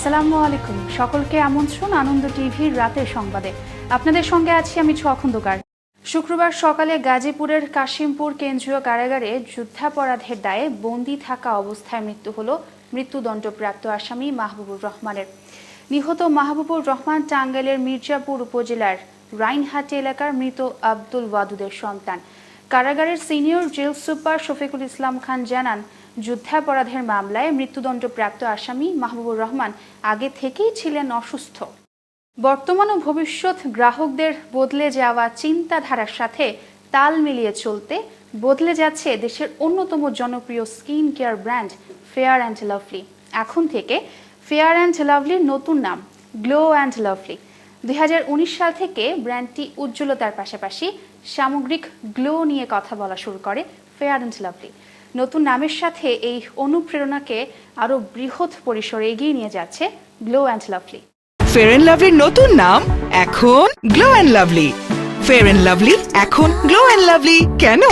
আসসালামু আলাইকুম, সকলকে আমন্ত্রণ আনন্দ টিভির রাতের সংবাদে। আপনাদের সঙ্গে আছি আমি ছোঁয়া খন্দকার। শুক্রবার সকালে গাজীপুরের কাশিমপুর কেন্দ্রীয় কারাগারে যুদ্ধাপরাধের দায়ে বন্দী থাকা অবস্থায় মৃত্যু হল মৃত্যুদণ্ডপ্রাপ্ত আসামি মাহবুবুর রহমানের। নিহত মাহবুবুর রহমান টাঙ্গাইলের মির্জাপুর উপজেলার রাইনহাটি এলাকার মৃত আব্দুল ওয়াদুদের সন্তান। কারাগারের senior jail super Shafiqul Islam Khan জানান, যুদ্ধাপরাধের মামলায় মৃত্যুদণ্ডপ্রাপ্ত আসামি মাহবুবুর রহমান আগে থেকেই ছিলেন অসুস্থ। বর্তমান ও ভবিষ্যৎ গ্রাহকদের বদলে যাওয়া চিন্তাধারার সাথে তাল মিলিয়ে চলতে বদলে যাচ্ছে দেশের অন্যতম জনপ্রিয় skin care brand fair and Lovely. এখন থেকে ফেয়ার অ্যান্ড লাভলির নতুন নাম গ্লো অ্যান্ড লাভলি। 2019 সাল থেকে ব্র্যান্ডটি উজ্জ্বলতার পাশাপাশি সামগ্রিক গ্লো নিয়ে কথা বলা শুরু করে ফেয়ার অ্যান্ড লাভলি। নতুন নামের সাথে এই অনুপ্রেরণাকে আরও বৃহৎ পরিসরে এগিয়ে নিয়ে যাচ্ছে Glow and Lovely. Fair and লাভলির নতুন নাম এখন Glow and Lovely. Fair and Lovely এখন গ্লো অ্যান্ড লাভলি কেন?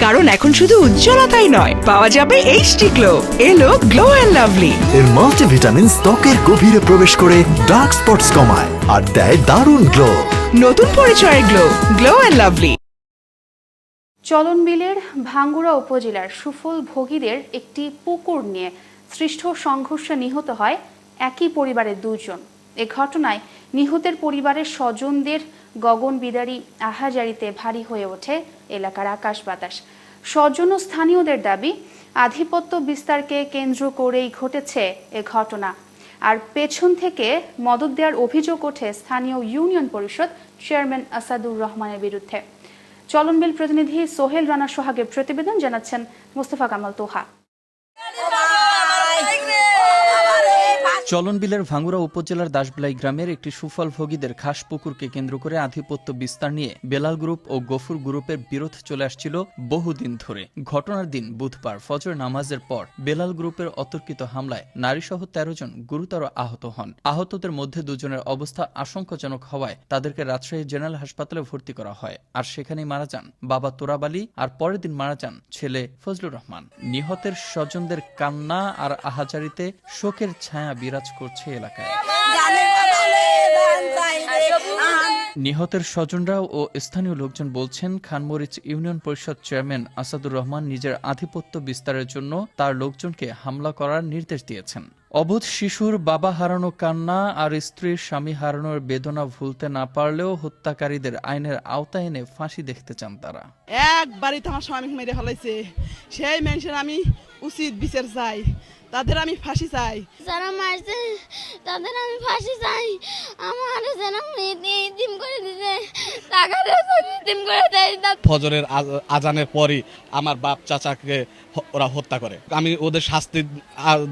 কারণ এখন শুধু উজ্জ্বলতাই নয়, পাওয়া যাবে এইচডি গ্লো। এলো গ্লো অ্যান্ড লাভলি। এর মাল্টিভিটামিন ত্বকের গভীরে প্রবেশ করে ডার্ক স্পটস কমায় আর দেয় দারুণ গ্লো। নতুন পরিচয়ের গ্লো, গ্লো অ্যান্ড লাভলি। চলনবিলের ভাঙ্গুড়া উপজেলার সুফল ভোগীদের একটি পুকুর নিয়ে সৃষ্ট সংঘর্ষে নিহত হয় একই পরিবারের দুজন। এ ঘটনায় নিহতের পরিবারের স্বজনদের গগনবিদারী আহাজারিতে ভারী হয়ে ওঠে এলাকার আকাশ বাতাস। স্বজন ও স্থানীয়দের দাবি, আধিপত্য বিস্তারকে কেন্দ্র করেই ঘটেছে এ ঘটনা। আর পেছন থেকে মদত দেওয়ার অভিযোগ ওঠে স্থানীয় ইউনিয়ন পরিষদ চেয়ারম্যান আসাদুর রহমানের বিরুদ্ধে। চলনবিল প্রতিনিধি সোহেল রানা সোহাগের প্রতিবেদন, জানাচ্ছেন মোস্তফা কামাল তোহা। চলনবিলের ভাঙ্গুড়া উপজেলার দাসবিলাই গ্রামের একটি সুফল ভোগীদের খাস পুকুরকে কেন্দ্র করে আধিপত্য বিস্তার নিয়ে বেলাল গ্রুপ ও গফুর গ্রুপের বিরোধ চলে আসছিল বহুদিন ধরে। ঘটনার দিন বুধবার ফজর নামাজের পর বেলাল গ্রুপের অতর্কিত হামলায় নারীসহ 13 জন গুরুতর আহত হন। আহতদের মধ্যে 2 জনের অবস্থা আশঙ্কাজনক হওয়ায় তাদেরকে রাজশাহী জেনারেল হাসপাতালে ভর্তি করা হয়। আর সেখানেই মারা যান বাবা তোরাব আলী, আর পরের দিন মারা যান ছেলে ফজলুর রহমান। নিহতের স্বজনদের কান্না আর আহাজারিতে শোকের ছায়া বিরাজ করছে এলাকায়। নিহতের স্বজনরা ও স্থানীয় লোকজন বলছেন, খানমরিচ ইউনিয়ন পরিষদ চেয়ারম্যান আসাদুর রহমান নিজের আধিপত্য বিস্তারের জন্য তার লোকজনকে হামলা করার নির্দেশ দিয়েছেন। অবুধ শিশুর বাবা হারানো কান্না আর স্ত্রীর স্বামী হারানোর বেদনা ভুলতে না পারলেও হত্যাকারীদের আইনের আওতায় এনে ফাঁসি দেখতে চান তারা। একবারই তো আমার স্বামী মেরে ফেলাইছে, সেই মানুষের আমি উচিত বিচার চাই, তাদের আমি ফাঁসি চাই। যারা মারছে তাদের আমি ফাঁসি চাই। আমার যেন ইতিম করে দিতে, টাকাটা ইতিম করে দেয়। ফজরের আজানের পরই আমার বাপ চাচাকে ওরা হত্যা করে। আমি ওদের শাস্তি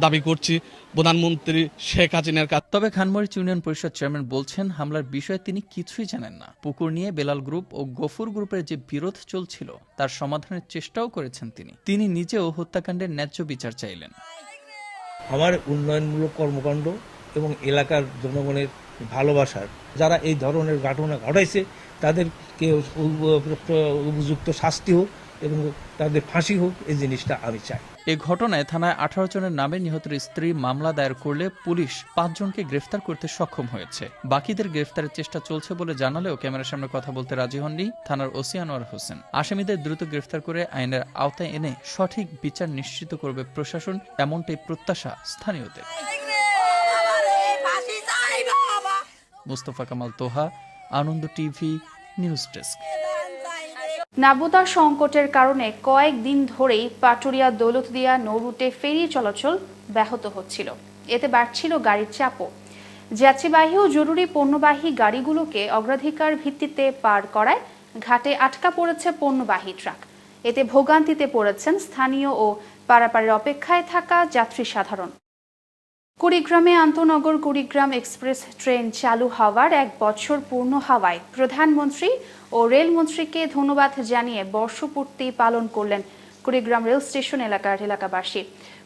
দাবি করছি প্রধানমন্ত্রী শেখ হাসিনার কাছে। তবে খানমরিচ ইউনিয়ন পরিষদ চেয়ারম্যান বলছেন, হামলার বিষয়ে তিনি কিছুই জানেন না। পুকুর নিয়ে বেলাল গ্রুপ ও গফুর গ্রুপের যে বিরোধ চলছিল তার সমাধানের চেষ্টাও করেছেন তিনি নিজেও হত্যাকাণ্ডের ন্যায্য বিচার চাইলেন। আমার উন্নয়নমূলক কর্মকাণ্ড এবং এলাকার জনগণের ভালোবাসার যারা এই ধরনের ঘটনা ঘটাইছে তাদেরকে উপযুক্ত শাস্তি হোক এবং তাদের ফাঁসি হোক, এই জিনিসটা আমি চাই। এ ঘটনায় থানায় 18 জনের নামে নিহতের স্ত্রী মামলা দায়ের করলে পুলিশ 5 জনকে গ্রেফতার করতে সক্ষম হয়েছে। বাকিদের গ্রেফতারের চেষ্টা চলছে বলে জানালেও ক্যামেরার সামনে কথা বলতে রাজি হননি থানার ওসি আনোয়ার হোসেন। আসামিদের দ্রুত গ্রেফতার করে আইনের আওতায় এনে সঠিক বিচার নিশ্চিত করবে প্রশাসন, এমনটাই প্রত্যাশা স্থানীয়দের। মোস্তফা কামাল তোহা, আনন্দ টিভি, নিউজ ডেস্ক। নাব্যতা সংকটের কারণে কয়েকদিন ধরেই পাটুরিয়া দৌলতদিয়া নৌরুটে ফেরি চলাচল ব্যাহত হচ্ছিল। এতে বাড়ছিল গাড়ির চাপও। যাত্রীবাহী ও জরুরি পণ্যবাহী গাড়িগুলোকে অগ্রাধিকার ভিত্তিতে পার করায় ঘাটে আটকা পড়েছে পণ্যবাহী ট্রাক। এতে ভোগান্তিতে পড়েছেন স্থানীয় ও পারাপারের অপেক্ষায় থাকা যাত্রী সাধারণ। কুড়িগ্রামে আন্তনগর কুড়িগ্রাম এক্সপ্রেস ট্রেন চালু হওয়ার 1 বছর পূর্ণ হওয়ায় প্রধানমন্ত্রী ও রেলমন্ত্রীকে ধন্যবাদ জানিয়ে বর্ষপূর্তি পালন করলেন কুড়িগ্রাম রেল স্টেশন এলাকার এলাকাবাসী।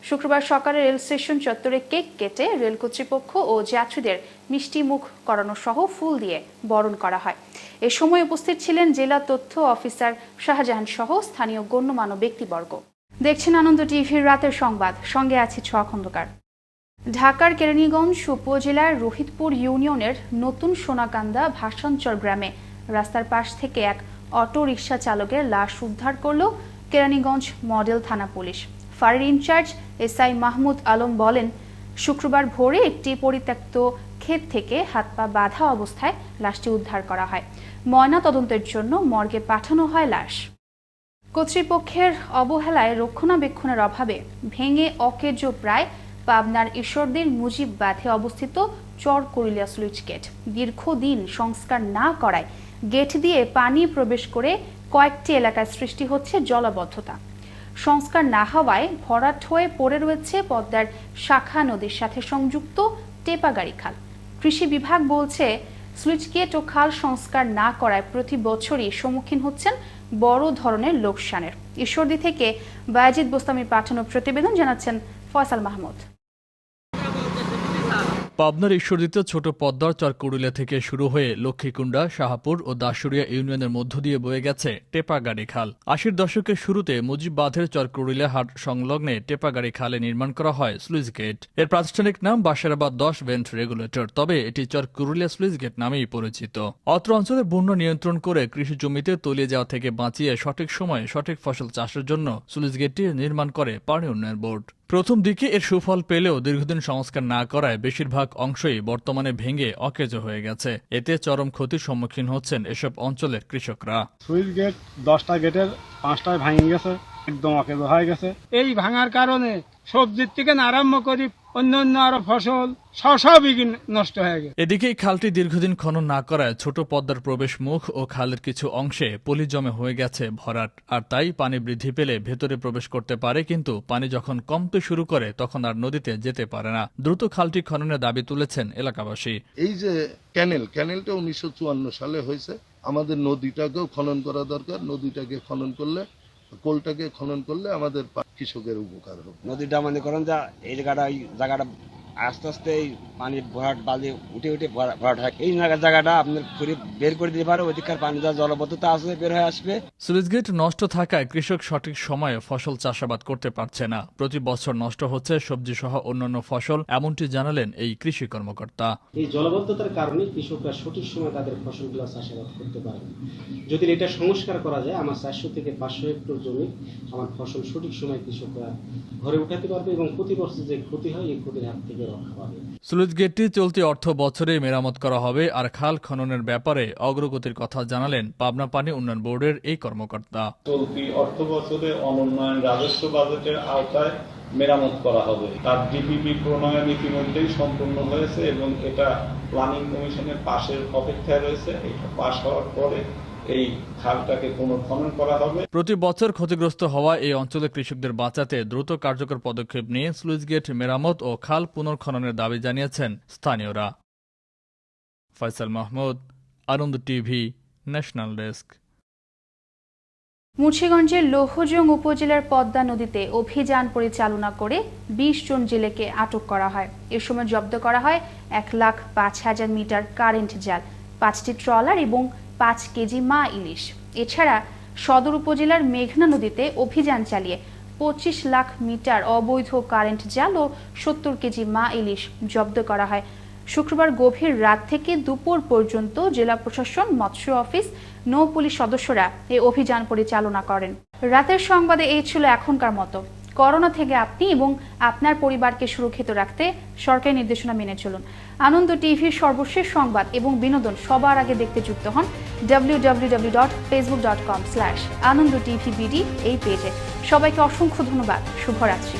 শুক্রবার সকালে রেল স্টেশন চত্বরে কেক কেটে রেল কর্তৃপক্ষ ও যাত্রীদের মিষ্টি মুখ করানো সহ ফুল দিয়ে বরণ করা হয়। এ সময় উপস্থিত ছিলেন জেলা তথ্য অফিসার শাহজাহান সহ স্থানীয় গণ্যমান্য ব্যক্তিবর্গ। দেখছেন আনন্দ টিভির রাতের সংবাদ, সঙ্গে আছি ছোঁয়া খন্দকার। ঢাকার কেরানীগঞ্জ উপজেলার রোহিতপুর ইউনিয়নের নতুন সোনাকান্দা ভাসানচর গ্রামে রাস্তার পাশ থেকে এক অটো রিকশা চালকের লাশ উদ্ধার করল কেরানীগঞ্জ মডেল থানা পুলিশ। ফাঁড়ির ইনচার্জ এসআই মাহমুদ আলম বলেন, শুক্রবার ভোরে একটি পরিত্যক্ত ক্ষেত থেকে হাত পা বাঁধা অবস্থায় লাশটি উদ্ধার করা হয়। ময়না তদন্তের জন্য মর্গে পাঠানো হয় লাশ। কর্তৃপক্ষের অবহেলায় রক্ষণাবেক্ষণের অভাবে ভেঙে অকেজো প্রায় পাবনার ঈশ্বরদীর মুজিব বাঁধে অবস্থিত চরকুরিলিয়া স্লুইস গেট দীর্ঘদিন সংস্কার না করায় গেট দিয়ে পানি প্রবেশ করে কয়েকটি এলাকায় সৃষ্টি হচ্ছে জলাবদ্ধতা। সংস্কার না হওয়ায় ভরাট হয়ে পড়ে রয়েছে পদ্মার শাখা নদীর সাথে সংযুক্ত টেপাগাড়ি খাল। কৃষি বিভাগ বলছে, স্লুইস গেট ও খাল সংস্কার না করায় প্রতি বছরই সম্মুখীন হচ্ছেন বড় ধরনের লোকসানের। ঈশ্বরদী থেকে বায়েজিদ বোস্তামির পাঠানো প্রতিবেদন জানাচ্ছেন ফয়সাল মাহমুদ। পাবনার ঈশ্বরদীতে ছোট পদ্মার চরকুরিলিয়া থেকে শুরু হয়ে লক্ষ্মীকুণ্ডা, শাহপুর ও দাসুরিয়া ইউনিয়নের মধ্য দিয়ে বয়ে গেছে টেপাগাড়ি খাল। ৮০ দশকের শুরুতে মুজিব বাঁধের চরকুরিলিয়া হাট সংলগ্নে টেপাগাড়ি খালে নির্মাণ করা হয় স্লুইস গেট। এর প্রাতিষ্ঠানিক নাম বাসারাবাদ ১০ ভেন্ট রেগুলেটর, তবে এটি চরকুরিলিয়া স্লুইস গেট নামেই পরিচিত। অত্র অঞ্চলের বন্যা নিয়ন্ত্রণ করে কৃষি জমিতে তলিয়ে যাওয়া থেকে বাঁচিয়ে সঠিক সময়ে সঠিক ফসল চাষের জন্য স্লুইস গেটটি নির্মাণ করে পানি উন্নয়ন বোর্ড। প্রথম দিকে এর সুফল পেলেও দীর্ঘদিন সংস্কার না করায় বেশিরভাগ অংশই বর্তমানে ভেঙে অকেজো হয়ে গেছে। এতে চরম ক্ষতির সম্মুখীন হচ্ছেন এসব অঞ্চলের কৃষকরা। সুইচ গেট 10টা গেটের 5টায় ভেঙে গেছে, একদম অকেজো হয়ে গেছে। এই ভাঙার কারণে সবজির থেকে আরম্ভ করি অন্যান্য আরো ফসল সবই নষ্ট হয়ে গেছে। এদিকে খালটি দীর্ঘদিন খনন না করায় ছোট পদ্মার প্রবেশ মুখ ও খালের কিছু অংশে পলি জমে হয়ে গেছে ভরাট। আর তাই পানি বৃদ্ধি পেলে ভেতরে প্রবেশ করতে পারে, কিন্তু পানি যখন কমতে শুরু করে তখন আর নদীতে যেতে পারে না। দ্রুত খালটি খননের দাবি তুলেছেন এলাকাবাসী। এই যে ক্যানেলটা 1954 সালে হয়েছে, আমাদের নদীটাকেও খনন করা দরকার। নদীটাকে খনন করলে, কোলটাকে খনন করলে আমাদের কৃষকের উপকার হবে। নদীটা মনে করেন যা এই জায়গাটা আস্তে আস্তে এই পানি ভরাট বালি উঠে ভরাট হয়। এই জায়গাটা আপনার বের করে দিতে পারে, ওইদিককার পানি যা জলবদ্ধতা আছে বের হয়ে আসবে। স্লুইস গেট নষ্ট থাকায় কৃষক সঠিক সময়ে ফসল চাষাবাদ করতে পারছে না। প্রতি বছর নষ্ট হচ্ছে সবজি সহ অন্যান্য ফসল, এমনটি জানালেন এই কৃষি কর্মকর্তা। এই জলবদ্ধতার কারণে কৃষকরা সঠিক সময় তাদের ফসলগুলো চাষাবাদ করতে পারে। যদি এটা সংস্কার করা যায়, আমার 400 থেকে 500 হেক্টর জমি আমার ফসল সঠিক সময় কৃষকরা ঘরে উঠাতে পারবে এবং প্রতি বছর যে ক্ষতি হয় এই ক্ষতির হাত থেকে রক্ষা পাবে। স্লুইস গেটটি চলতি অর্থ বছরে মেরামত করা হবে। আর খাল খননের ব্যাপারে অগ্রগতির কথা জানালেন পাবনা পানি উন্নয়ন বোর্ডের এই কর্মকর্তা। চলতি অর্থ বছরে অনুন্নয়ন রাজস্ব বাজেটের আওতায় মেরামত করা হবে। তার ডিপিপি প্রণয়ন ইতিমধ্যেই সম্পূর্ণ হয়েছে এবং এটা প্ল্যানিং কমিশনের পাশের অপেক্ষায় রয়েছে। এটা পাশ হওয়ার পরে এই খালটাকে পুনর্খনন করা হবে। প্রতি বছর ক্ষতিগ্রস্ত হওয়া এই অঞ্চলের কৃষকদের বাঁচাতে দ্রুত কার্যকর পদক্ষেপ নিয়ে স্লুইস গেট মেরামত ও খাল পুনর্খননের দাবি জানিয়েছেন স্থানীয়রা। ফয়সাল মাহমুদ, আনন্দ টিভি, ন্যাশনাল ডেস্ক। মুন্সিগঞ্জের লৌহজং উপজেলার পদ্মা নদীতে অভিযান পরিচালনা করে 20 জন জেলেকে আটক করা হয়। এ সময় জব্দ করা হয় 1,05,000 মিটার কারেন্ট জাল, 5টি ট্রলার এবং 5 কেজি মা ইলিশ। এছাড়া সদর উপজেলার মেঘনা নদীতে অভিযান চালিয়ে 25 লাখ মিটার অবৈধ কারেন্ট জাল ও 70 কেজি মা ইলিশ জব্দ করা হয়। শুক্রবার গভীর রাত থেকে দুপুর পর্যন্ত জেলা প্রশাসন, মৎস্য অফিস, নৌ পুলিশ সদস্যরা এই অভিযান পরিচালনা করেন। রাতের সংবাদে এই ছিল এখনকার মতো। করোনা থেকে আপনি এবং আপনার পরিবারকে সুরক্ষিত রাখতে সরকারি নির্দেশনা মেনে চলুন। আনন্দ টিভির সর্বশেষ সংবাদ এবং বিনোদন সবার আগে দেখতে যুক্ত হন www.facebook.com/AnandoTVBD এই পেজে। সবাইকে অসংখ্য ধন্যবাদ। শুভরাত্রি।